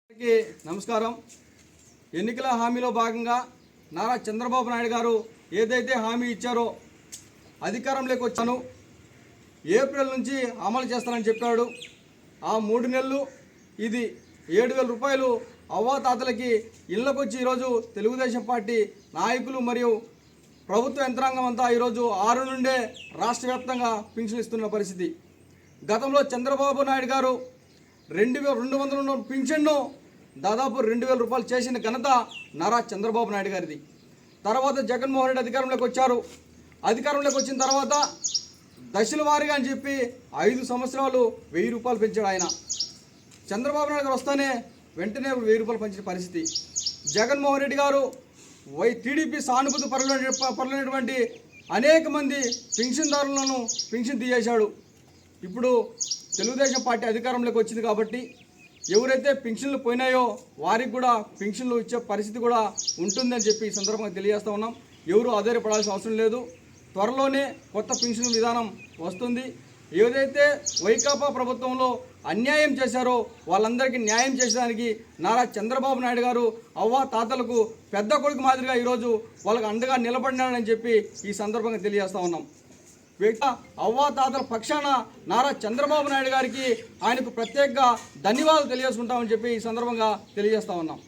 అందరికీ నమస్కారం. ఎన్నికల హామీలో భాగంగా నారా చంద్రబాబు నాయుడు గారు ఏదైతే హామీ ఇచ్చారో అధికారంలోకి వచ్చాను ఏప్రిల్ నుంచి అమలు చేస్తానని చెప్పాడు. ఆ 3 నెలలు ఇది 7,000 రూపాయలు అవ్వాతాతలకి ఇళ్లకు వచ్చి ఈరోజు తెలుగుదేశం పార్టీ నాయకులు మరియు ప్రభుత్వ యంత్రాంగం అంతా ఈరోజు 6 నుండే రాష్ట్ర వ్యాప్తంగా పింఛన్ ఇస్తున్న పరిస్థితి. గతంలో చంద్రబాబు నాయుడు గారు 2,200 ఉన్న పింఛన్ను దాదాపు 2,000 రూపాయలు చేసిన ఘనత నారా చంద్రబాబు నాయుడు గారిది. తర్వాత జగన్మోహన్ రెడ్డి అధికారంలోకి వచ్చారు. అధికారంలోకి వచ్చిన తర్వాత దశల వారీగా అని చెప్పి 5 సంవత్సరాలు 1,000 రూపాయలు పెంచాడు ఆయన. చంద్రబాబు నాయుడు గారు వస్తానే వెంటనే 1,000 రూపాయలు పెంచిన పరిస్థితి. జగన్మోహన్ రెడ్డి గారు టీడీపీ సానుభూతి పరులైనటువంటి అనేక మంది పెన్షన్దారులను పెన్షన్ తీయేశాడు. ఇప్పుడు తెలుగుదేశం పార్టీ అధికారంలోకి వచ్చింది కాబట్టి ఎవరైతే పెన్షన్లు పోయినాయో వారికి కూడా పెన్షన్లు ఇచ్చే పరిస్థితి కూడా ఉంటుందని చెప్పి ఈ సందర్భంగా తెలియజేస్తూ ఉన్నాం. ఎవరు ఆధారపడాల్సిన అవసరం లేదు. త్వరలోనే కొత్త పెన్షన్ విధానం వస్తుంది. ఏదైతే వైకాపా ప్రభుత్వంలో అన్యాయం చేశారో వాళ్ళందరికీ న్యాయం చేసేదానికి నారా చంద్రబాబు నాయుడు గారు అవ్వ తాతలకు పెద్ద కొడుకు మాదిరిగా ఈరోజు వాళ్ళకు అండగా నిలబడినాడని చెప్పి ఈ సందర్భంగా తెలియజేస్తూ ఉన్నాం. అవ్వాతాతల పక్షాన నారా చంద్రబాబు నాయుడు గారికి ఆయనకు ప్రత్యేకంగా ధన్యవాదాలు తెలియజేసుకుంటామని చెప్పి ఈ సందర్భంగా తెలియజేస్తా ఉన్నాం.